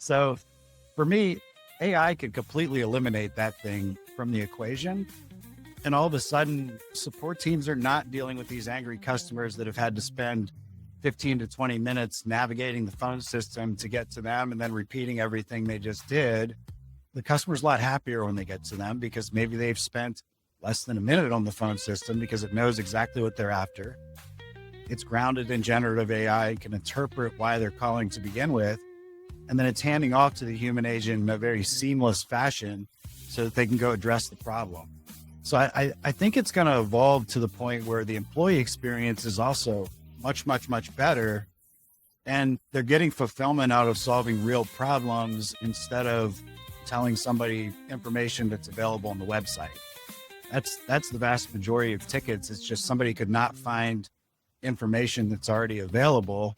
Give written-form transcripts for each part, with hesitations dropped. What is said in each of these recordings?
So for me, AI could completely eliminate that thing from the equation. And all of a sudden, support teams are not dealing with these angry customers that have had to spend 15 to 20 minutes navigating the phone system to get to them and then repeating everything they just did. The customer's a lot happier when they get to them because maybe they've spent less than a minute on the phone system because it knows exactly what they're after. It's grounded in generative AI, can interpret why they're calling to begin with, and then it's handing off to the human agent in a very seamless fashion so that they can go address the problem. So I think it's going to evolve to the point where the employee experience is also much, much, much better. And they're getting fulfillment out of solving real problems instead of telling somebody information that's available on the website. That's the vast majority of tickets. It's just somebody could not find information that's already available.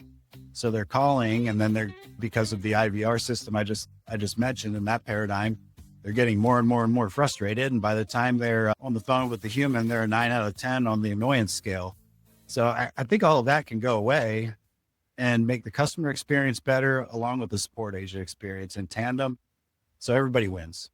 So they're calling, and then because of the IVR system I just mentioned in that paradigm, they're getting more and more and more frustrated. And by the time they're on the phone with the human, they're a 9 out of 10 on the annoyance scale. So I think all of that can go away and make the customer experience better along with the support agent experience in tandem. So everybody wins.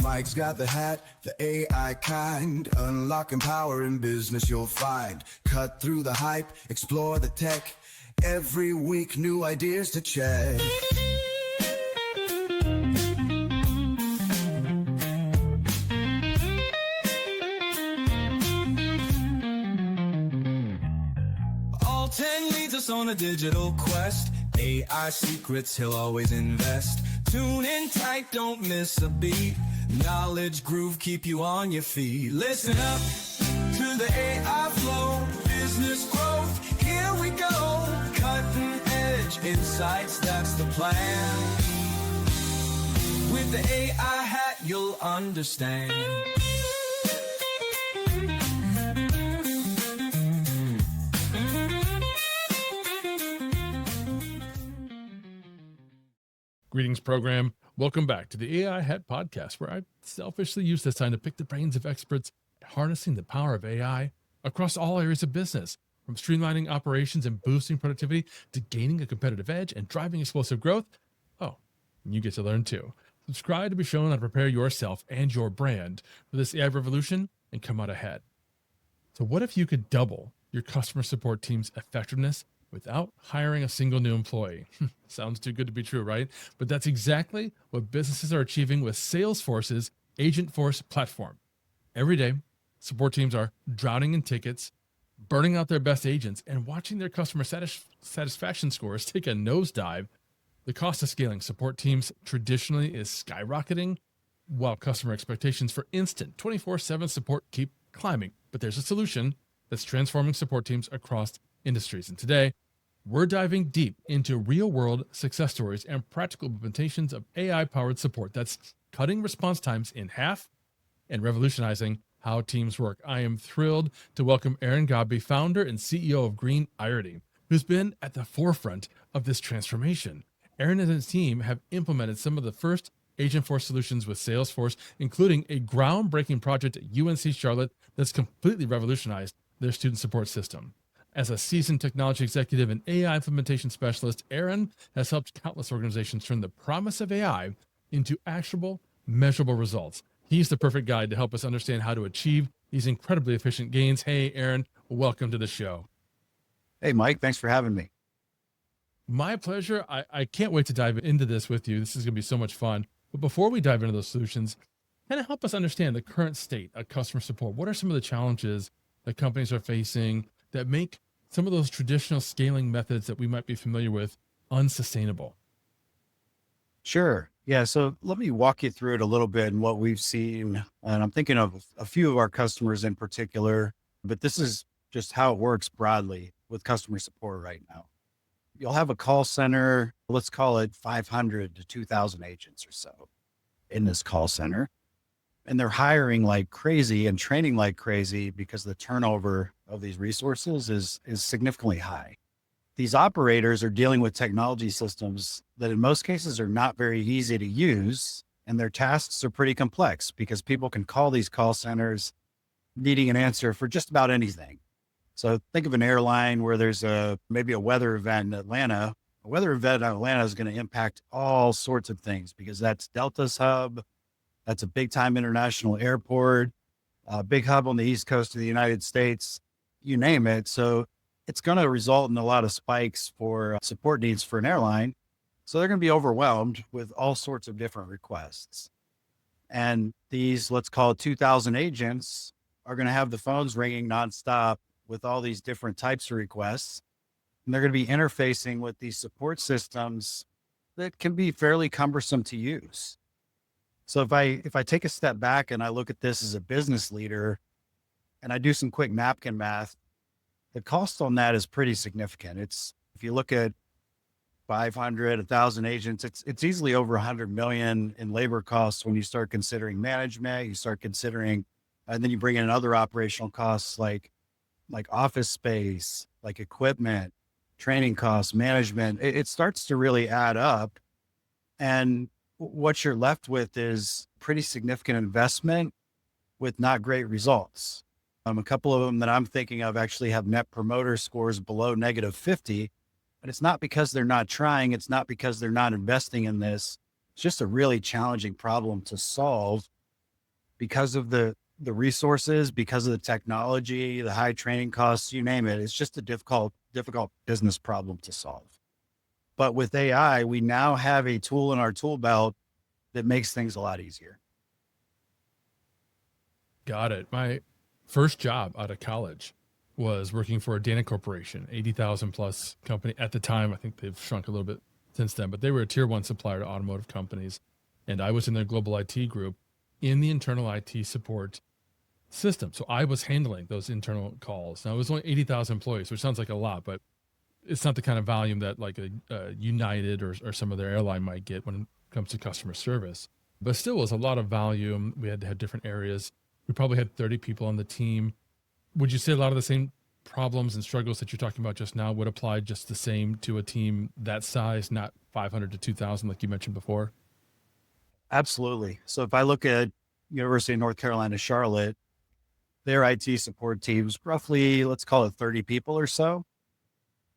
Mike's got the hat, the AI kind. Unlocking power in business you'll find. Cut through the hype, explore the tech. Every week, new ideas to check. All 10 leads us on a digital quest. AI secrets he'll always invest. Tune in tight, don't miss a beat. Knowledge groove, keep you on your feet. Listen up to the AI flow. Business growth, here we go. Cutting edge insights, that's the plan. With the AI hat, you'll understand. Greetings, program. Welcome back to the AI Hat Podcast, where I selfishly use this time to pick the brains of experts harnessing the power of AI across all areas of business, from streamlining operations and boosting productivity to gaining a competitive edge and driving explosive growth. Oh, and you get to learn too. Subscribe to be shown how to prepare yourself and your brand for this AI revolution and come out ahead. So what if you could double your customer support team's effectiveness without hiring a single new employee? Sounds too good to be true, right? But that's exactly what businesses are achieving with Salesforce's Agentforce platform. Every day, support teams are drowning in tickets, burning out their best agents, and watching their customer satisfaction scores take a nosedive. The cost of scaling support teams traditionally is skyrocketing, while customer expectations for instant 24/7 support keep climbing. But there's a solution that's transforming support teams across industries. And today, we're diving deep into real-world success stories and practical implementations of AI-powered support that's cutting response times in half and revolutionizing how teams work. I am thrilled to welcome Aaron Godby, founder and CEO of Green Irony, who's been at the forefront of this transformation. Aaron and his team have implemented some of the first Agentforce solutions with Salesforce, including a groundbreaking project at UNC Charlotte that's completely revolutionized their student support system. As a seasoned technology executive and AI implementation specialist, Aaron has helped countless organizations turn the promise of AI into actionable, measurable results. He's the perfect guide to help us understand how to achieve these incredibly efficient gains. Hey, Aaron, welcome to the show. Hey, Mike, thanks for having me. My pleasure. I can't wait to dive into this with you. This is going to be so much fun. But before we dive into those solutions, kind of help us understand the current state of customer support. What are some of the challenges that companies are facing that make some of those traditional scaling methods that we might be familiar with unsustainable? Sure. Yeah. So let me walk you through it a little bit and what we've seen. And I'm thinking of a few of our customers in particular, but this is just how it works broadly with customer support right now. You'll have a call center, let's call it 500 to 2,000 agents or so in this call center. And they're hiring like crazy and training like crazy because the turnover of these resources is significantly high. These operators are dealing with technology systems that in most cases are not very easy to use. and their tasks are pretty complex because people can call these call centers needing an answer for just about anything. So think of an airline where there's maybe a weather event in Atlanta. A weather event in Atlanta is going to impact all sorts of things because that's Delta's hub. That's a big time international airport, a big hub on the East Coast of the United States, you name it. So it's going to result in a lot of spikes for support needs for an airline. So they're going to be overwhelmed with all sorts of different requests. And these, let's call it 2,000 agents, are going to have the phones ringing nonstop with all these different types of requests. And they're going to be interfacing with these support systems that can be fairly cumbersome to use. So if I take a step back and I look at this as a business leader and I do some quick napkin math, the cost on that is pretty significant. If you look at 500, 1,000 agents, it's easily over 100 million in labor costs when you start considering management, you start considering, and then you bring in other operational costs like office space, like equipment, training costs, management. It starts to really add up. And what you're left with is pretty significant investment with not great results. A couple of them that I'm thinking of actually have net promoter scores below -50. And it's not because they're not trying. It's not because they're not investing in this. It's just a really challenging problem to solve because of the resources, because of the technology, the high training costs, you name it. It's just a difficult business problem to solve. But with AI, we now have a tool in our tool belt that makes things a lot easier. Got it. My first job out of college was working for a Dana Corporation, 80,000 plus company at the time. I think they've shrunk a little bit since then, but they were a tier one supplier to automotive companies. And I was in their global IT group in the internal IT support system. So I was handling those internal calls. Now it was only 80,000 employees, which sounds like a lot, but it's not the kind of volume that like a United or some other airline might get when it comes to customer service. But still was a lot of volume. We had to have different areas. We probably had 30 people on the team. Would you say a lot of the same problems and struggles that you're talking about just now would apply just the same to a team that size, not 500 to 2,000 like you mentioned before? Absolutely. So if I look at University of North Carolina, Charlotte, their IT support teams, roughly, let's call it 30 people or so.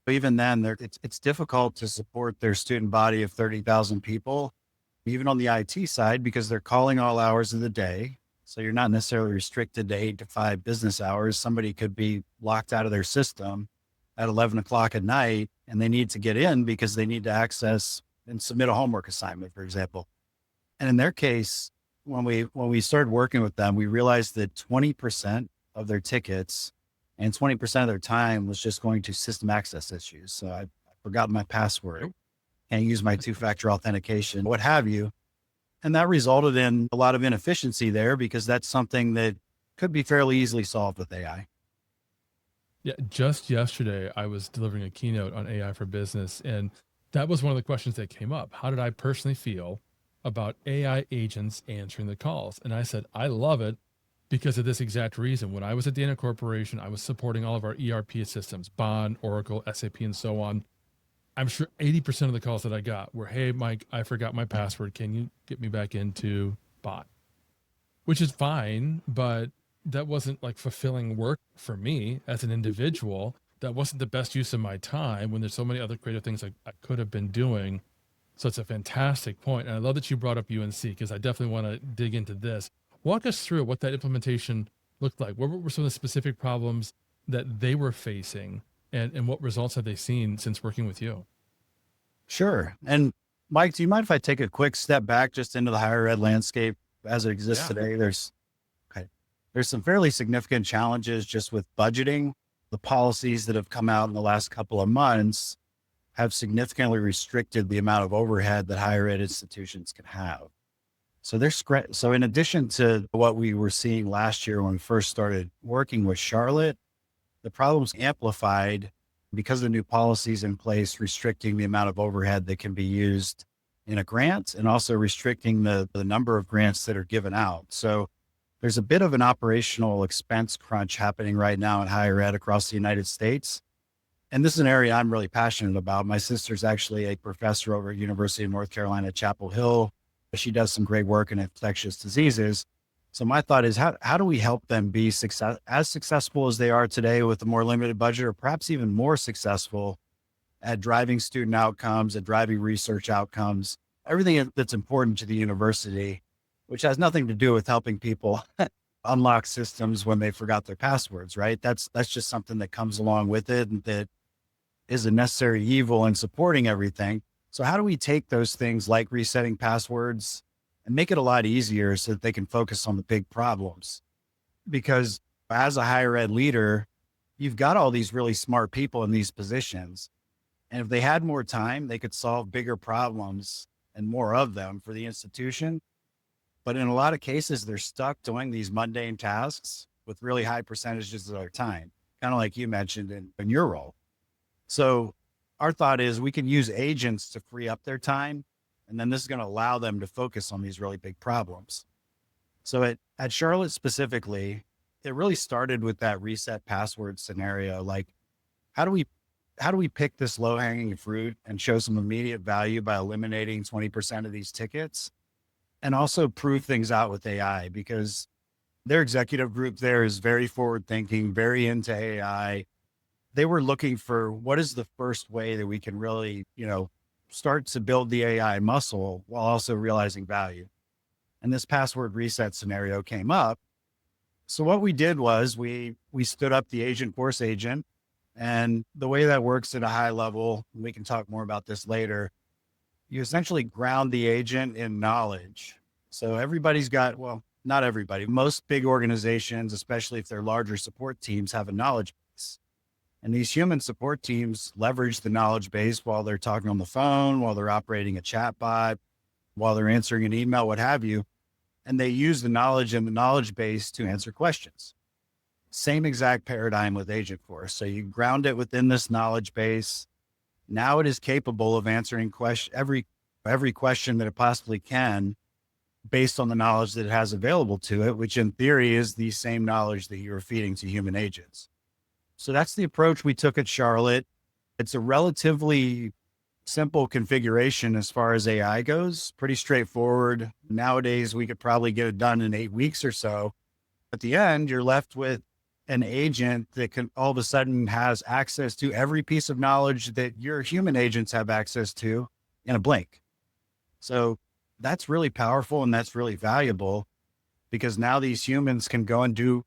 But even then, it's difficult to support their student body of 30,000 people, even on the IT side, because they're calling all hours of the day. So you're not necessarily restricted to 8 to 5 business hours. Somebody could be locked out of their system at 11 o'clock at night, and they need to get in because they need to access and submit a homework assignment, for example. And in their case, when we started working with them, we realized that 20% of their tickets and 20% of their time was just going to system access issues. So I forgot my password, can't use my two-factor authentication, what have you. And that resulted in a lot of inefficiency there because that's something that could be fairly easily solved with AI. Yeah, just yesterday, I was delivering a keynote on AI for business, and that was one of the questions that came up. How did I personally feel about AI agents answering the calls? And I said, I love it because of this exact reason. When I was at Dana Corporation, I was supporting all of our ERP systems, Bond, Oracle, SAP, and so on. I'm sure 80% of the calls that I got were, hey, Mike, I forgot my password. Can you get me back into Bot? Which is fine, but that wasn't like fulfilling work for me as an individual. That wasn't the best use of my time when there's so many other creative things I could have been doing. So it's a fantastic point. And I love that you brought up UNC because I definitely want to dig into this. Walk us through what that implementation looked like. What were some of the specific problems that they were facing and what results have they seen since working with you? Sure. And Mike, do you mind if I take a quick step back just into the higher ed landscape as it exists today? There's some fairly significant challenges just with budgeting. The policies that have come out in the last couple of months have significantly restricted the amount of overhead that higher ed institutions can have. So in addition to what we were seeing last year when we first started working with Charlotte, the problems amplified because of the new policies in place, restricting the amount of overhead that can be used in a grant and also restricting the number of grants that are given out. So there's a bit of an operational expense crunch happening right now in higher ed across the United States. And this is an area I'm really passionate about. My sister's actually a professor over at University of North Carolina, Chapel Hill. She does some great work in infectious diseases. So my thought is how do we help them be as successful as they are today with a more limited budget, or perhaps even more successful at driving student outcomes, at driving research outcomes, everything that's important to the university, which has nothing to do with helping people unlock systems when they forgot their passwords, right? That's just something that comes along with it and that is a necessary evil in supporting everything. So how do we take those things like resetting passwords and make it a lot easier so that they can focus on the big problems? Because as a higher ed leader, you've got all these really smart people in these positions. And if they had more time, they could solve bigger problems and more of them for the institution. But in a lot of cases, they're stuck doing these mundane tasks with really high percentages of their time, kind of like you mentioned in your role. So our thought is we can use agents to free up their time. And then this is going to allow them to focus on these really big problems. So at Charlotte specifically, it really started with that reset password scenario. Like, how do we pick this low hanging fruit and show some immediate value by eliminating 20% of these tickets, and also prove things out with AI? Because their executive group there is very forward thinking, very into AI. They were looking for what is the first way that we can really, start to build the AI muscle while also realizing value. And this password reset scenario came up. So what we did was we stood up the Agentforce agent. And the way that works at a high level, we can talk more about this later, you essentially ground the agent in knowledge. So everybody's got, well, not everybody, most big organizations, especially if they're larger support teams, have a knowledge base. And these human support teams leverage the knowledge base while they're talking on the phone, while they're operating a chat bot, while they're answering an email, what have you. And they use the knowledge in the knowledge base to answer questions. Same exact paradigm with Agentforce. So you ground it within this knowledge base. Now it is capable of answering every question that it possibly can based on the knowledge that it has available to it, which in theory is the same knowledge that you're feeding to human agents. So that's the approach we took at Charlotte. It's a relatively simple configuration as far as AI goes, pretty straightforward. Nowadays, we could probably get it done in 8 weeks or so. At the end, you're left with an agent that can all of a sudden has access to every piece of knowledge that your human agents have access to in a blink. So that's really powerful and that's really valuable, because now these humans can go and do,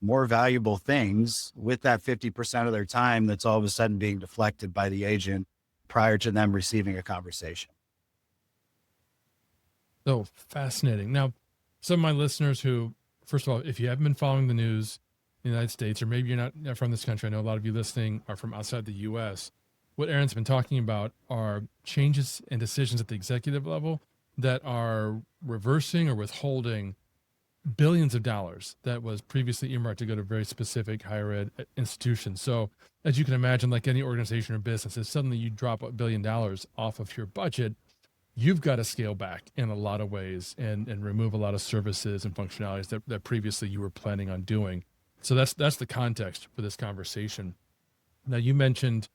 more valuable things with that 50% of their time that's all of a sudden being deflected by the agent prior to them receiving a conversation. So fascinating. Now, some of my listeners who, first of all, if you haven't been following the news in the United States, or maybe you're not from this country, I know a lot of you listening are from outside the US, what Aaron's been talking about are changes and decisions at the executive level that are reversing or withholding billions of dollars that was previously earmarked to go to very specific higher ed institutions. So as you can imagine, like any organization or business, if suddenly you drop $1 billion off of your budget, you've got to scale back in a lot of ways and remove a lot of services and functionalities that previously you were planning on doing. So that's the context for this conversation. Now, you mentioned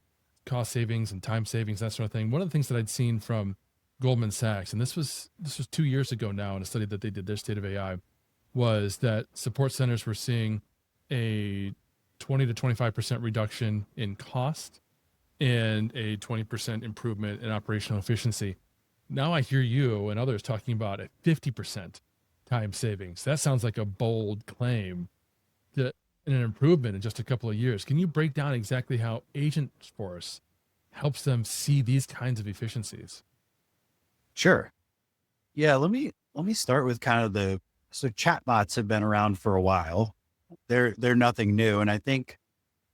cost savings and time savings, that sort of thing. One of the things that I'd seen from Goldman Sachs, and this was 2 years ago now in a study that they did, their State of AI, was that support centers were seeing a 20 to 25% reduction in cost and a 20% improvement in operational efficiency. Now I hear you and others talking about a 50% time savings. That sounds like a bold claim to an improvement in just a couple of years. Can you break down exactly how Agentforce helps them see these kinds of efficiencies? Sure. Yeah, let me start with kind of so chatbots have been around for a while. They're nothing new. And I think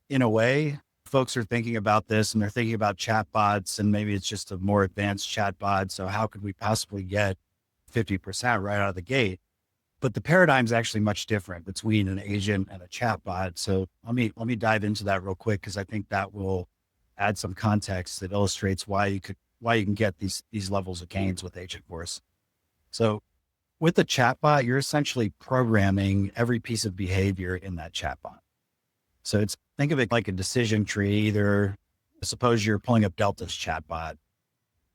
in a way, folks are thinking about this and they're thinking about chatbots, and maybe it's just a more advanced chatbot. So how could we possibly get 50% right out of the gate? But the paradigm is actually much different between an agent and a chatbot. So let me dive into that real quick, because I think that will add some context that illustrates why you can get these levels of gains with Agentforce. So with the chatbot, you're essentially programming every piece of behavior in that chatbot. So think of it like a decision tree. Either suppose you're pulling up Delta's chatbot.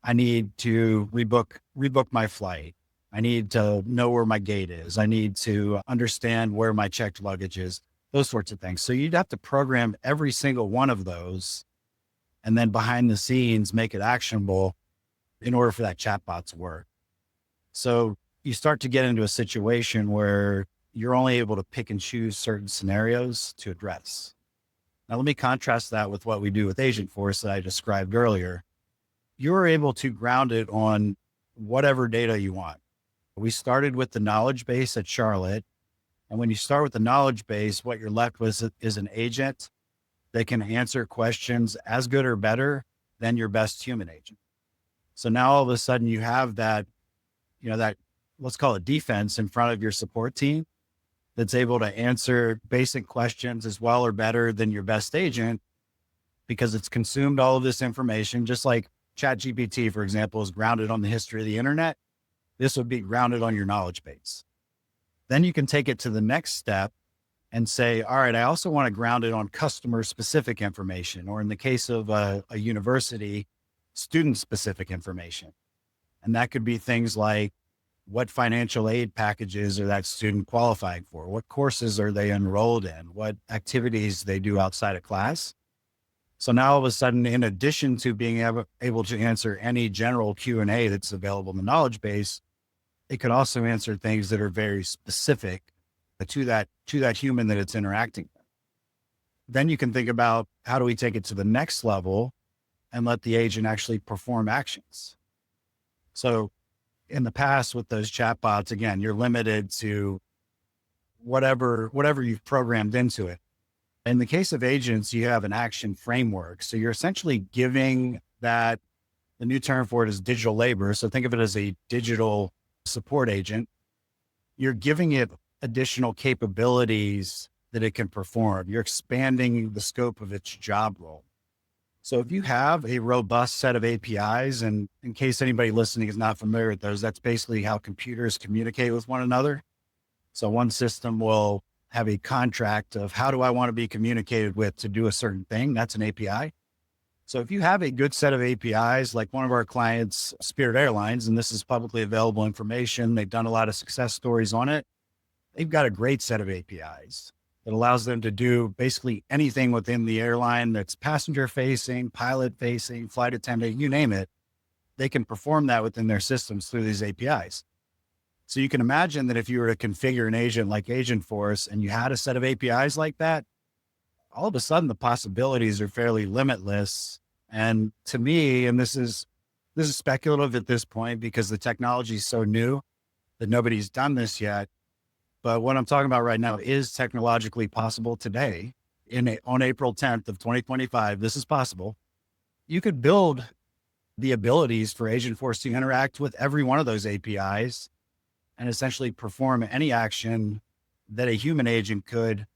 I need to rebook my flight. I need to know where my gate is. I need to understand where my checked luggage is, those sorts of things. So you'd have to program every single one of those and then behind the scenes make it actionable in order for that chatbot to work. So you start to get into a situation where you're only able to pick and choose certain scenarios to address. Now, let me contrast that with what we do with Agentforce that I described earlier. You're able to ground it on whatever data you want. We started with the knowledge base at Charlotte. And when you start with the knowledge base, what you're left with is an agent that can answer questions as good or better than your best human agent. So now all of a sudden you have that, that let's call it defense in front of your support team that's able to answer basic questions as well or better than your best agent because it's consumed all of this information, just like ChatGPT, for example, is grounded on the history of the internet. This would be grounded on your knowledge base. Then you can take it to the next step and say, all right, I also want to ground it on customer specific information, or in the case of a university, student specific information. And that could be things like what financial aid packages are that student qualifying for? What courses are they enrolled in? What activities they do outside of class? So now all of a sudden, in addition to being able to answer any general Q&A that's available in the knowledge base, it could also answer things that are very specific to that human that it's interacting with. Then you can think about, how do we take it to the next level and let the agent actually perform actions? So in the past with those chatbots, again, you're limited to whatever you've programmed into it. In the case of agents, you have an action framework. So you're essentially giving that, the new term for it is digital labor. So think of it as a digital support agent. You're giving it additional capabilities that it can perform. You're expanding the scope of its job role. So if you have a robust set of APIs, and in case anybody listening is not familiar with those, that's basically how computers communicate with one another. So one system will have a contract of how do I want to be communicated with to do a certain thing. That's an API. So if you have a good set of APIs, like one of our clients, Spirit Airlines, and this is publicly available information, they've done a lot of success stories on it. They've got a great set of APIs that allows them to do basically anything within the airline that's passenger facing, pilot facing, flight attendant, you name it. They can perform that within their systems through these APIs. So you can imagine that if you were to configure an agent like Agentforce and you had a set of APIs like that, all of a sudden the possibilities are fairly limitless. And to me, and this is speculative at this point because the technology is so new that nobody's done this yet. But what I'm talking about right now is technologically possible today. On April 10th of 2025, this is possible. You could build the abilities for Agentforce to interact with every one of those APIs and essentially perform any action that a human agent could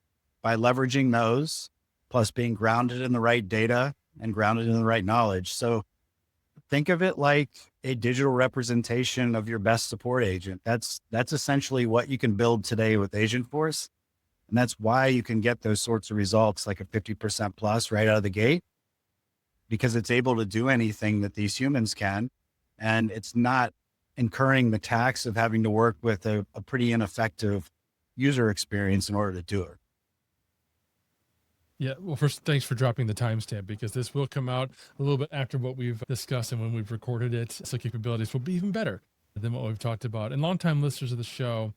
by leveraging those, plus being grounded in the right data and grounded in the right knowledge. So think of it like a digital representation of your best support agent. That's essentially what you can build today with Agentforce. And that's why you can get those sorts of results, like a 50% plus right out of the gate, because it's able to do anything that these humans can. And it's not incurring the tax of having to work with a pretty ineffective user experience in order to do it. Yeah. Well, first, thanks for dropping the timestamp, because this will come out a little bit after what we've discussed and when we've recorded it. So capabilities will be even better than what we've talked about. And longtime listeners of the show,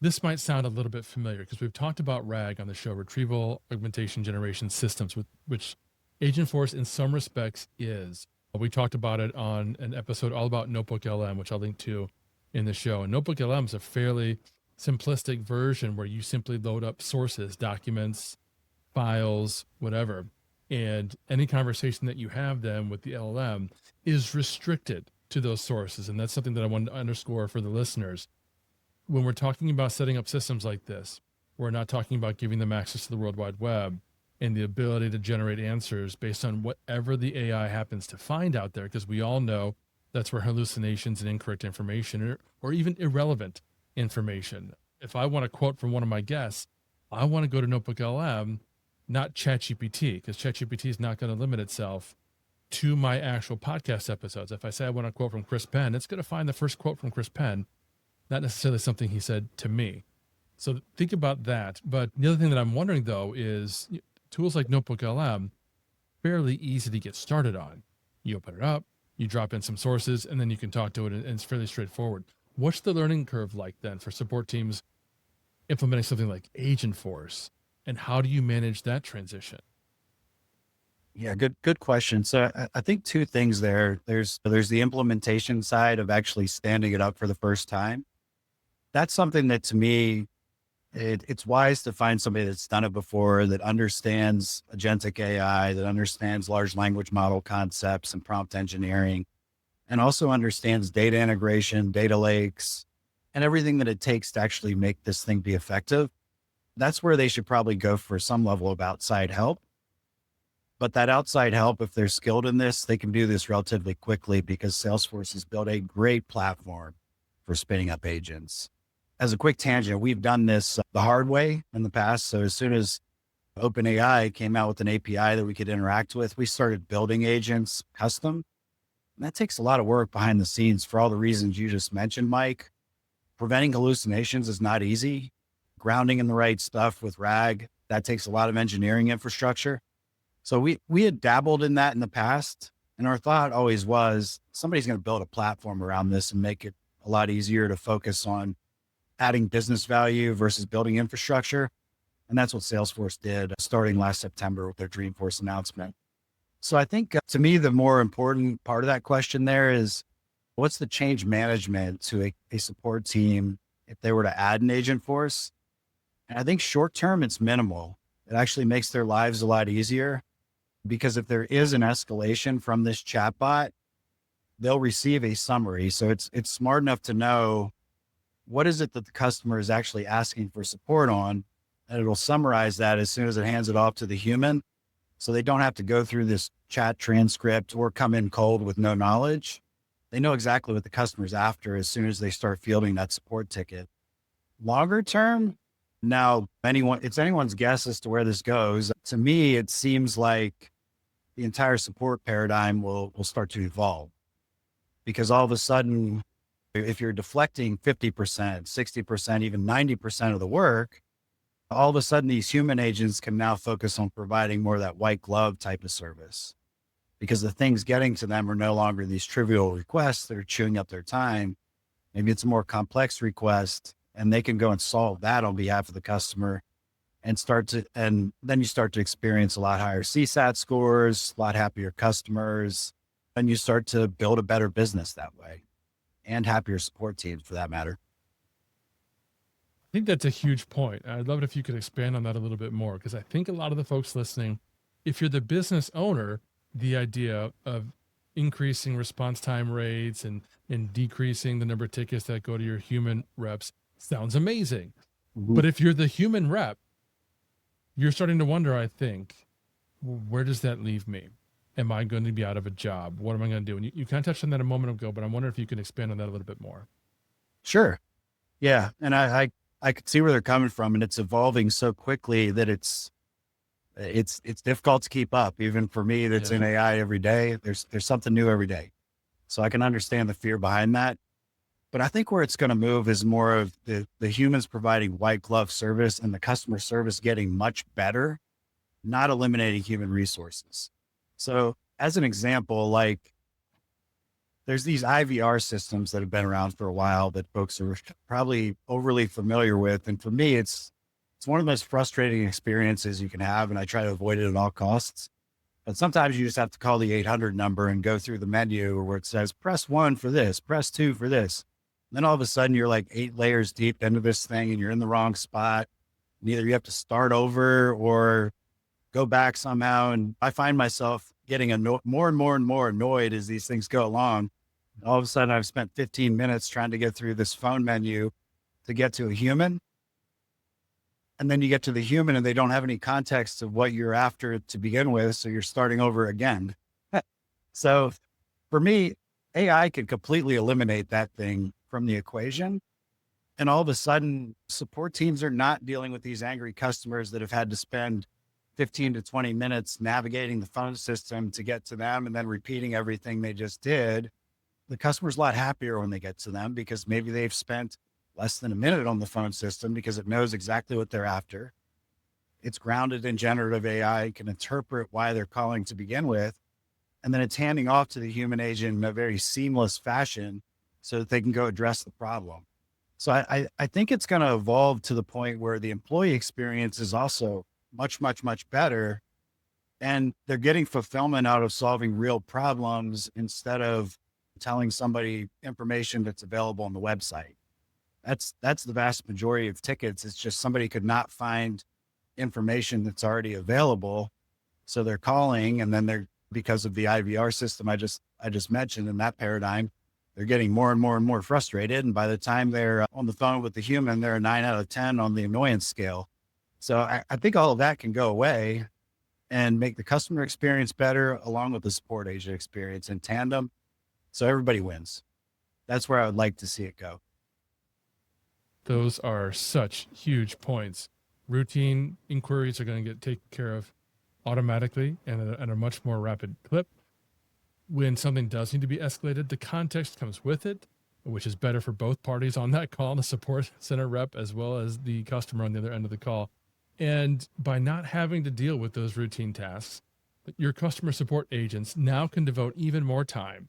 this might sound a little bit familiar because we've talked about RAG on the show, Retrieval Augmentation Generation Systems, which Agentforce in some respects is. We talked about it on an episode all about Notebook LM, which I'll link to in the show. And Notebook LM is a fairly simplistic version where you simply load up sources, documents, files, whatever. And any conversation that you have then with the LLM is restricted to those sources. And that's something that I wanted to underscore for the listeners. When we're talking about setting up systems like this, we're not talking about giving them access to the World Wide Web and the ability to generate answers based on whatever the AI happens to find out there, because we all know that's where hallucinations and incorrect information or even irrelevant information. If I want a quote from one of my guests, I want to go to Notebook LM, not ChatGPT, because ChatGPT is not going to limit itself to my actual podcast episodes. If I say I want a quote from Chris Penn, it's going to find the first quote from Chris Penn, not necessarily something he said to me. So think about that. But the other thing that I'm wondering though is tools like Notebook LM, fairly easy to get started on. You open it up, you drop in some sources, and then you can talk to it, and it's fairly straightforward. What's the learning curve like then for support teams implementing something like Agentforce, and how do you manage that transition? Yeah, good question. So I think two things there. There's the implementation side of actually standing it up for the first time. That's something that to me, it's wise to find somebody that's done it before, that understands agentic AI, that understands large language model concepts and prompt engineering, and also understands data integration, data lakes, and everything that it takes to actually make this thing be effective. That's where they should probably go for some level of outside help. But that outside help, if they're skilled in this, they can do this relatively quickly because Salesforce has built a great platform for spinning up agents. As a quick tangent, we've done this the hard way in the past. So as soon as OpenAI came out with an API that we could interact with, we started building agents custom. And that takes a lot of work behind the scenes for all the reasons you just mentioned, Mike. Preventing hallucinations is not easy. Grounding in the right stuff with RAG, that takes a lot of engineering infrastructure. So we had dabbled in that in the past. And our thought always was somebody's going to build a platform around this and make it a lot easier to focus on adding business value versus building infrastructure. And that's what Salesforce did starting last September with their Dreamforce announcement. So I think to me, the more important part of that question there is what's the change management to a support team if they were to add an Agentforce? And I think short term, it's minimal. It actually makes their lives a lot easier because if there is an escalation from this chatbot, they'll receive a summary. So it's smart enough to know what is it that the customer is actually asking for support on, and it'll summarize that as soon as it hands it off to the human. So they don't have to go through this chat transcript or come in cold with no knowledge. They know exactly what the customer's after as soon as they start fielding that support ticket. Longer term, now it's anyone's guess as to where this goes. To me, it seems like the entire support paradigm will start to evolve because all of a sudden, if you're deflecting 50%, 60%, even 90% of the work, all of a sudden these human agents can now focus on providing more of that white glove type of service because the things getting to them are no longer these trivial requests that are chewing up their time. Maybe it's a more complex request and they can go and solve that on behalf of the customer and then you start to experience a lot higher CSAT scores, a lot happier customers, and you start to build a better business that way and happier support teams for that matter. I think that's a huge point. I'd love it if you could expand on that a little bit more, because I think a lot of the folks listening, if you're the business owner, the idea of increasing response time rates and decreasing the number of tickets that go to your human reps sounds amazing. Mm-hmm. But if you're the human rep, you're starting to wonder, I think, where does that leave me? Am I going to be out of a job? What am I going to do? And you kind of touched on that a moment ago, but I'm wondering if you can expand on that a little bit more. Sure. Yeah. And I could see where they're coming from, and it's evolving so quickly that it's difficult to keep up. Even for me, that's in AI every day, there's something new every day. So I can understand the fear behind that. But I think where it's going to move is more of the humans providing white glove service and the customer service getting much better, not eliminating human resources. So as an example, like there's these IVR systems that have been around for a while that folks are probably overly familiar with. And for me, it's one of the most frustrating experiences you can have. And I try to avoid it at all costs. But sometimes you just have to call the 800 number and go through the menu where it says, press 1 for this, press 2 for this. And then all of a sudden you're like 8 layers deep into this thing and you're in the wrong spot. And either you have to start over or go back somehow. And I find myself getting more and more annoyed as these things go along. All of a sudden I've spent 15 minutes trying to get through this phone menu to get to a human. And then you get to the human and they don't have any context of what you're after to begin with. So you're starting over again. So for me, AI could completely eliminate that thing from the equation. And all of a sudden support teams are not dealing with these angry customers that have had to spend 15 to 20 minutes navigating the phone system to get to them and then repeating everything they just did, the customer's a lot happier when they get to them because maybe they've spent less than a minute on the phone system because it knows exactly what they're after. It's grounded in generative AI, can interpret why they're calling to begin with, and then it's handing off to the human agent in a very seamless fashion so that they can go address the problem. So I think it's going to evolve to the point where the employee experience is also much, much, much better. And they're getting fulfillment out of solving real problems instead of telling somebody information that's available on the website. That's the vast majority of tickets. It's just somebody could not find information that's already available. So they're calling, and then they're, because of the IVR system I just mentioned in that paradigm, they're getting more and more and more frustrated. And by the time they're on the phone with the human, they're a 9 out of 10 on the annoyance scale. So I think all of that can go away and make the customer experience better along with the support agent experience in tandem. So everybody wins. That's where I would like to see it go. Those are such huge points. Routine inquiries are going to get taken care of automatically and at a much more rapid clip. When something does need to be escalated, the context comes with it, which is better for both parties on that call, the support center rep, as well as the customer on the other end of the call. And by not having to deal with those routine tasks, your customer support agents now can devote even more time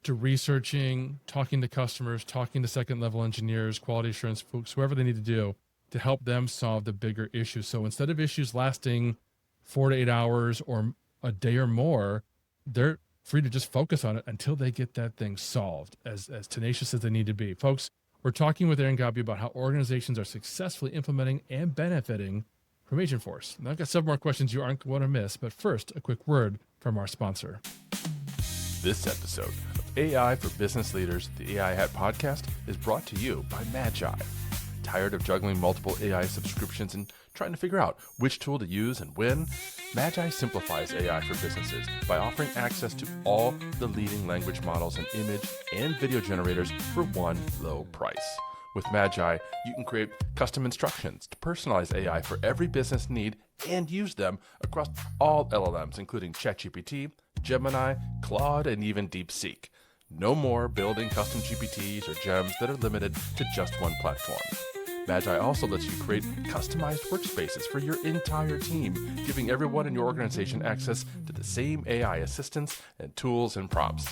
to researching, talking to customers, talking to second level engineers, quality assurance folks, whoever they need to do to help them solve the bigger issues. So instead of issues lasting 4 to 8 hours or a day or more, they're free to just focus on it until they get that thing solved, as tenacious as they need to be. Folks, we're talking with Aaron Godby about how organizations are successfully implementing and benefiting from Agentforce. Now, I've got several more questions you aren't going to miss, but first, a quick word from our sponsor. This episode of AI for Business Leaders, the AI Hat Podcast, is brought to you by Magi. Tired of juggling multiple AI subscriptions and trying to figure out which tool to use and when? Magi simplifies AI for businesses by offering access to all the leading language models and image and video generators for one low price. With Magi, you can create custom instructions to personalize AI for every business need and use them across all LLMs, including ChatGPT, Gemini, Claude, and even DeepSeek. No more building custom GPTs or gems that are limited to just one platform. Magi also lets you create customized workspaces for your entire team, giving everyone in your organization access to the same AI assistants and tools and prompts.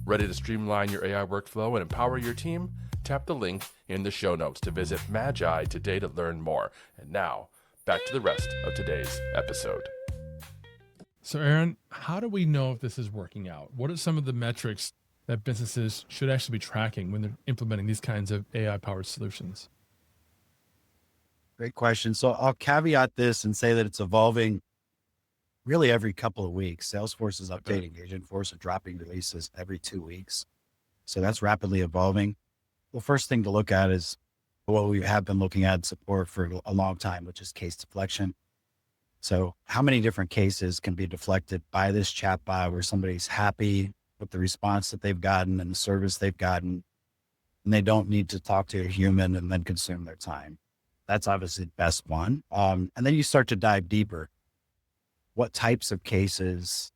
Ready to streamline your AI workflow and empower your team? Tap the link in the show notes to visit Magi today to learn more. And now, back to the rest of today's episode. So Aaron, how do we know if this is working out? What are some of the metrics that businesses should actually be tracking when they're implementing these kinds of AI-powered solutions? Great question. So I'll caveat this and say that it's evolving really every couple of weeks. Salesforce is updating Agentforce and dropping releases every 2 weeks. So that's rapidly evolving. The first thing to look at is what we have been looking at in support for a long time, which is case deflection. So how many different cases can be deflected by this chatbot where somebody's happy with the response that they've gotten and the service they've gotten, and they don't need to talk to a human and then consume their time? That's obviously the best one. And then you start to dive deeper. What types of cases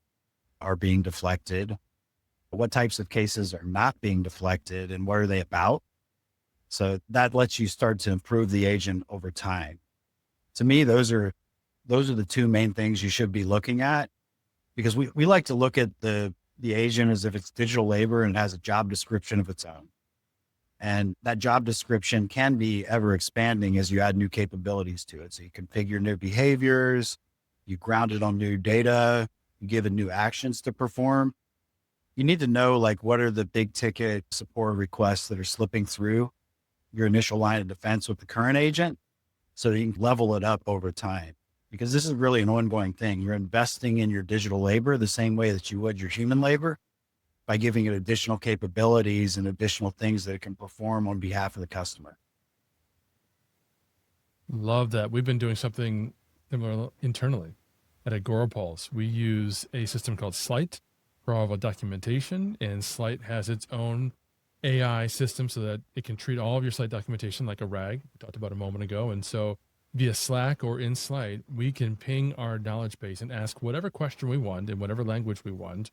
are being deflected? What types of cases are not being deflected, and what are they about? So that lets you start to improve the agent over time. To me, those are the two main things you should be looking at, because we like to look at the agent as if it's digital labor and it has a job description of its own. And that job description can be ever expanding as you add new capabilities to it. So you configure new behaviors, you ground it on new data, you give it new actions to perform. You need to know, like, what are the big ticket support requests that are slipping through your initial line of defense with the current agent, so that you can level it up over time. Because this is really an ongoing thing. You're investing in your digital labor the same way that you would your human labor, by giving it additional capabilities and additional things that it can perform on behalf of the customer. Love that. We've been doing something similar internally at Agorapulse. We use a system called Slight for all of our documentation, and Slight has its own AI system so that it can treat all of your site documentation like a RAG, we talked about a moment ago. And so via Slack or in Slide, we can ping our knowledge base and ask whatever question we want in whatever language we want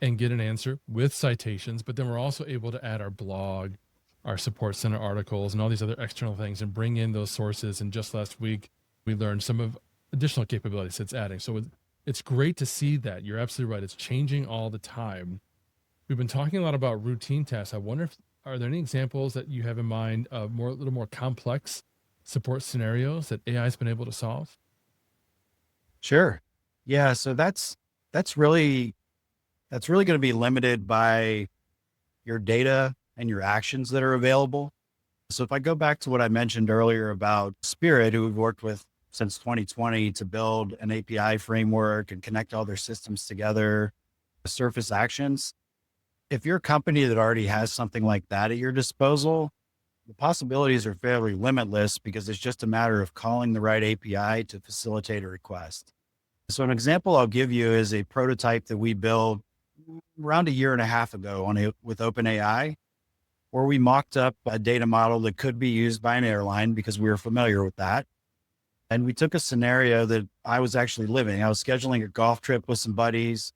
and get an answer with citations. But then we're also able to add our blog, our support center articles, and all these other external things and bring in those sources. And just last week, we learned some of additional capabilities it's adding. So it's great to see that. You're absolutely right. It's changing all the time. We've been talking a lot about routine tasks. I wonder if, are there any examples that you have in mind of a little more complex support scenarios that AI has been able to solve? Sure. Yeah. So that's really going to be limited by your data and your actions that are available. So if I go back to what I mentioned earlier about Spirit, who we've worked with since 2020 to build an API framework and connect all their systems together, surface actions. If you're a company that already has something like that at your disposal, the possibilities are fairly limitless because it's just a matter of calling the right API to facilitate a request. So an example I'll give you is a prototype that we built around a year and a half ago with OpenAI, where we mocked up a data model that could be used by an airline because we were familiar with that. And we took a scenario that I was actually living. I was scheduling a golf trip with some buddies.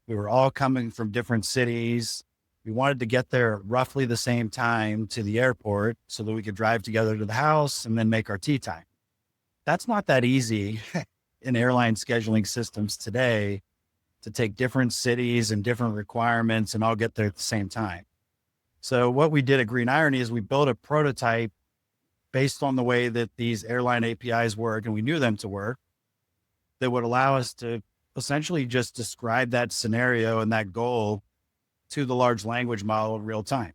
We were all coming from different cities. We wanted to get there at roughly the same time to the airport so that we could drive together to the house and then make our tea time. That's not that easy in airline scheduling systems today to take different cities and different requirements and all get there at the same time. So what we did at Green Irony is we built a prototype based on the way that these airline APIs work, and we knew them to work, that would allow us to essentially just describe that scenario and that goal to the large language model in real time.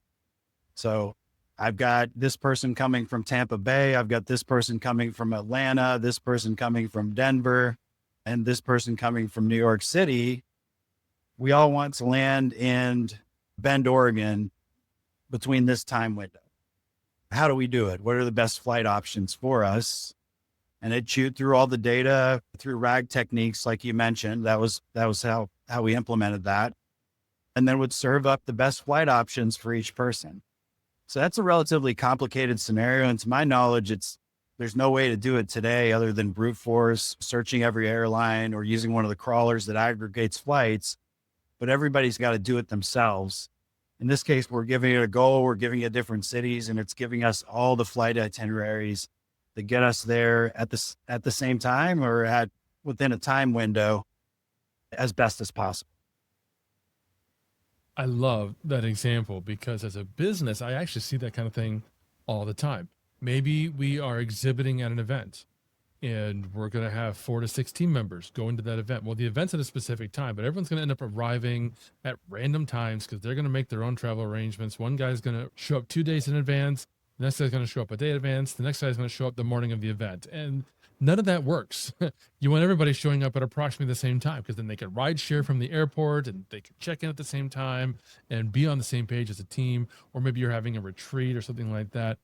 So I've got this person coming from Tampa Bay. I've got this person coming from Atlanta, this person coming from Denver, and this person coming from New York City. We all want to land in Bend, Oregon between this time window. How do we do it? What are the best flight options for us? And it chewed through all the data through RAG techniques, like you mentioned. That was how we implemented that. And then would serve up the best flight options for each person. So that's a relatively complicated scenario. And to my knowledge, there's no way to do it today other than brute force, searching every airline or using one of the crawlers that aggregates flights, but everybody's got to do it themselves. In this case, we're giving it a goal, we're giving it different cities, and it's giving us all the flight itineraries that get us there at the same time or within a time window as best as possible. I love that example because as a business, I actually see that kind of thing all the time. Maybe we are exhibiting at an event and we're going to have 4 to 6 team members going to that event. Well, the event's at a specific time, but everyone's going to end up arriving at random times because they're going to make their own travel arrangements. One guy's going to show up 2 days in advance. The next guy's going to show up a day in advance. The next guy's going to show up the morning of the event. And none of that works. You want everybody showing up at approximately the same time because then they can ride share from the airport and they can check in at the same time and be on the same page as a team. Or maybe you're having a retreat or something like that.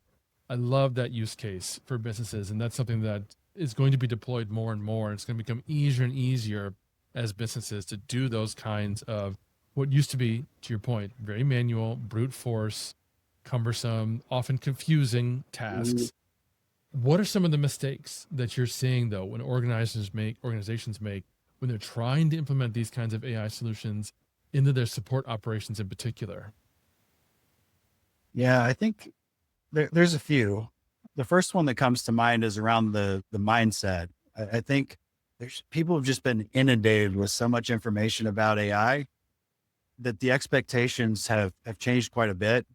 I love that use case for businesses. And that's something that is going to be deployed more and more. It's going to become easier and easier as businesses to do those kinds of what used to be, to your point, very manual, brute force, cumbersome, often confusing tasks. What are some of the mistakes that you're seeing though when organizations make when they're trying to implement these kinds of AI solutions into their support operations in particular? Yeah, I think there's a few. The first one that comes to mind is around the mindset. I think people have just been inundated with so much information about AI that the expectations have changed quite a bit.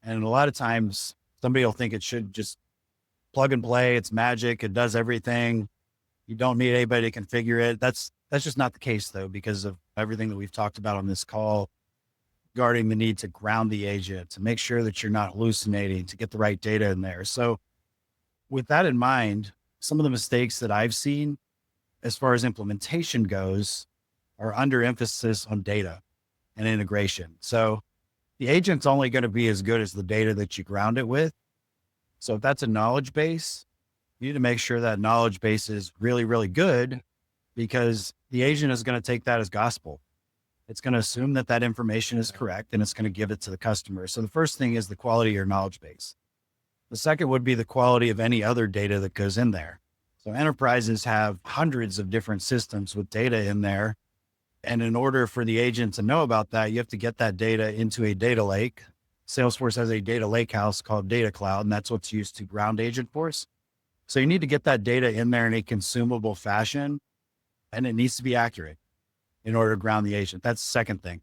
And a lot of times somebody will think it should just plug and play. It's magic. It does everything. You don't need anybody to configure it. That's just not the case though, because of everything that we've talked about on this call regarding the need to ground the agent, to make sure that you're not hallucinating, to get the right data in there. So with that in mind, some of the mistakes that I've seen as far as implementation goes are under emphasis on data and integration. So the agent's only going to be as good as the data that you ground it with. So if that's a knowledge base, you need to make sure that knowledge base is really, really good because the agent is going to take that as gospel. It's going to assume that that information is correct and it's going to give it to the customer. So the first thing is the quality of your knowledge base. The second would be the quality of any other data that goes in there. So enterprises have hundreds of different systems with data in there. And in order for the agent to know about that, you have to get that data into a data lake. Salesforce has a data lake house called Data Cloud, and that's what's used to ground Agentforce. So you need to get that data in there in a consumable fashion, and it needs to be accurate in order to ground the agent. That's the second thing.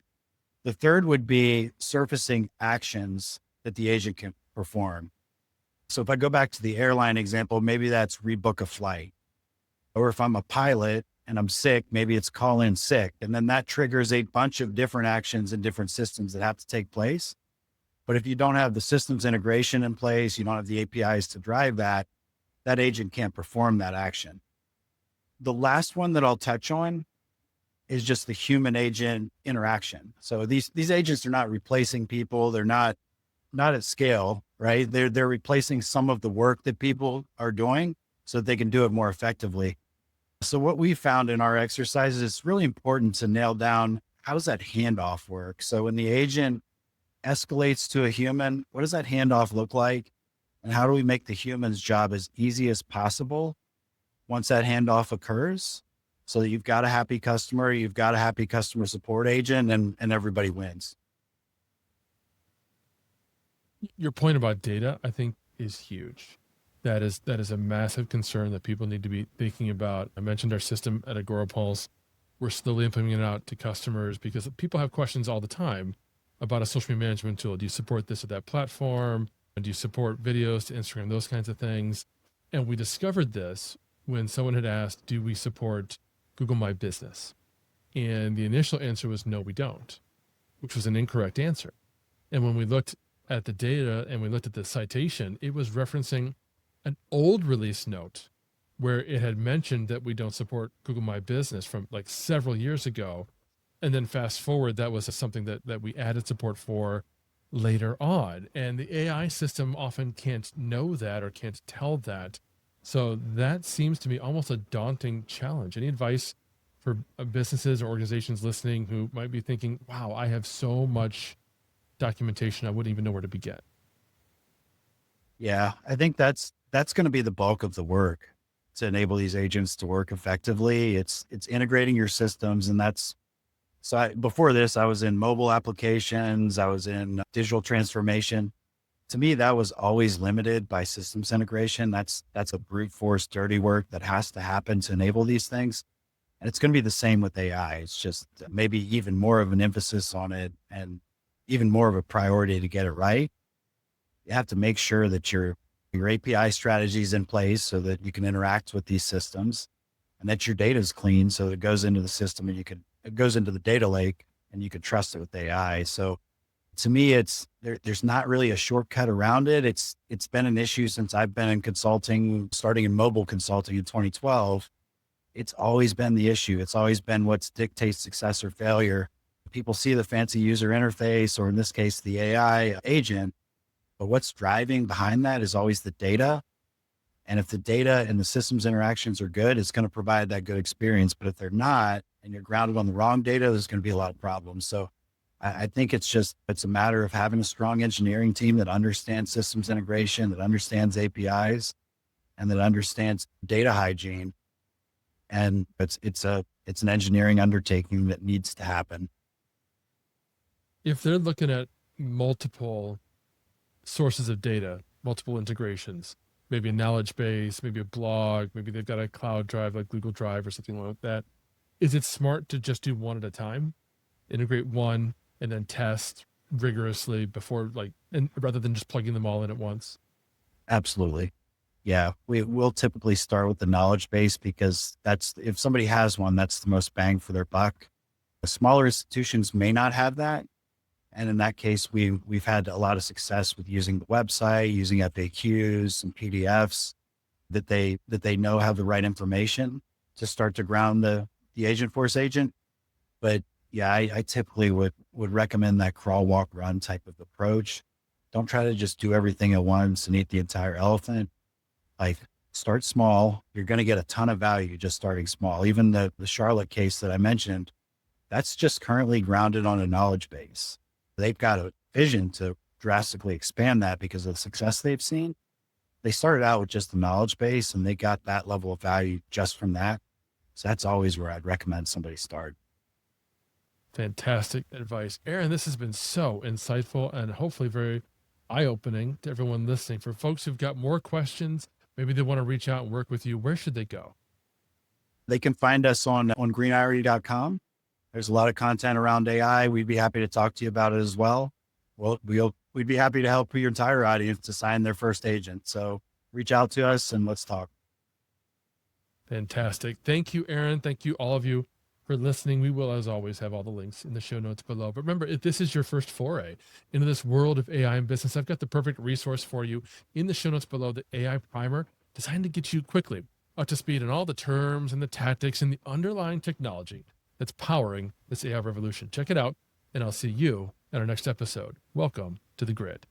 The third would be surfacing actions that the agent can perform. So if I go back to the airline example, maybe that's rebook a flight. Or if I'm a pilot and I'm sick, maybe it's call in sick. And then that triggers a bunch of different actions and different systems that have to take place. But if you don't have the systems integration in place, you don't have the APIs to drive that, that agent can't perform that action. The last one that I'll touch on is just the human agent interaction. So these agents are not replacing people. They're not at scale, right? They're replacing some of the work that people are doing so that they can do it more effectively. So what we found in our exercises, it's really important to nail down, how does that handoff work? So when the agent escalates to a human, what does that handoff look like? And how do we make the human's job as easy as possible once that handoff occurs? So that you've got a happy customer, you've got a happy customer support agent, and everybody wins. Your point about data, I think, is huge. That is a massive concern that people need to be thinking about. I mentioned our system at Agorapulse. We're slowly implementing it out to customers because people have questions all the time about a social media management tool. Do you support this or that platform? Do you support videos to Instagram, those kinds of things? And we discovered this when someone had asked, do we support Google My Business? And the initial answer was, no, we don't, which was an incorrect answer. And when we looked at the data and we looked at the citation, it was referencing an old release note where it had mentioned that we don't support Google My Business from like several years ago. And then fast forward, that was something that we added support for later on. And the AI system often can't know that or can't tell that. So that seems to me almost a daunting challenge. Any advice for businesses or organizations listening who might be thinking, wow, I have so much documentation, I wouldn't even know where to begin? Yeah, I think that's going to be the bulk of the work to enable these agents to work effectively. It's integrating your systems. And before this, I was in mobile applications. I was in digital transformation. To me, that was always limited by systems integration. That's a brute force, dirty work that has to happen to enable these things. And it's going to be the same with AI. It's just maybe even more of an emphasis on it and even more of a priority to get it right. You have to make sure that your API strategy is in place so that you can interact with these systems and that your data is clean so that it goes into the system and it goes into the data lake and you can trust it with AI. So to me, there's not really a shortcut around it. It's been an issue since I've been in consulting, starting in mobile consulting in 2012. It's always been the issue. It's always been what dictates success or failure. People see the fancy user interface, or in this case, the AI agent, but what's driving behind that is always the data. And if the data and the systems interactions are good, it's going to provide that good experience. But if they're not, and you're grounded on the wrong data, there's going to be a lot of problems. So I think it's a matter of having a strong engineering team that understands systems integration, that understands APIs, and that understands data hygiene. And it's an engineering undertaking that needs to happen. If they're looking at multiple sources of data, multiple integrations, maybe a knowledge base, maybe a blog, maybe they've got a cloud drive like Google Drive or something like that, is it smart to just do one at a time, integrate one, and then test rigorously rather than just plugging them all in at once? Absolutely. Yeah. We'll typically start with the knowledge base because if somebody has one, that's the most bang for their buck. The smaller institutions may not have that. And in that case, we've had a lot of success with using the website, using FAQs and PDFs that they know have the right information to start to ground the Agentforce agent. But yeah, I typically would recommend that crawl, walk, run type of approach. Don't try to just do everything at once and eat the entire elephant. Like, start small. You're going to get a ton of value just starting small. Even the Charlotte case that I mentioned, that's just currently grounded on a knowledge base. They've got a vision to drastically expand that because of the success they've seen. they started out with just the knowledge base and they got that level of value just from that. So that's always where I'd recommend somebody start. Fantastic advice. Aaron, this has been so insightful and hopefully very eye-opening to everyone listening. For folks who've got more questions, maybe they want to reach out and work with you, where should they go? They can find us on greenirony.com. There's a lot of content around AI. We'd be happy to talk to you about it as well. We'd be happy to help your entire audience to sign their first agent. So reach out to us and let's talk. Fantastic. Thank you, Aaron. Thank you, all of you, for listening. We will, as always, have all the links in the show notes below. But remember, if this is your first foray into this world of AI and business, I've got the perfect resource for you in the show notes below, the AI Primer, designed to get you quickly up to speed on all the terms and the tactics and the underlying technology that's powering this AI revolution. Check it out, and I'll see you in our next episode. Welcome to the Grid.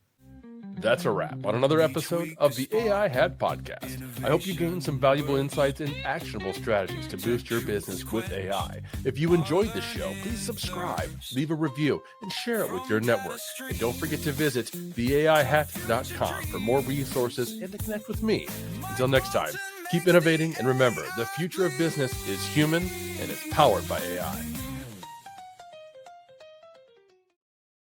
That's a wrap on another episode of the AI Hat Podcast. I hope you gained some valuable insights and actionable strategies to boost your business with AI. If you enjoyed the show, please subscribe, leave a review, and share it with your network. And don't forget to visit theaihat.com for more resources and to connect with me. Until next time, keep innovating, and remember, the future of business is human and it's powered by AI.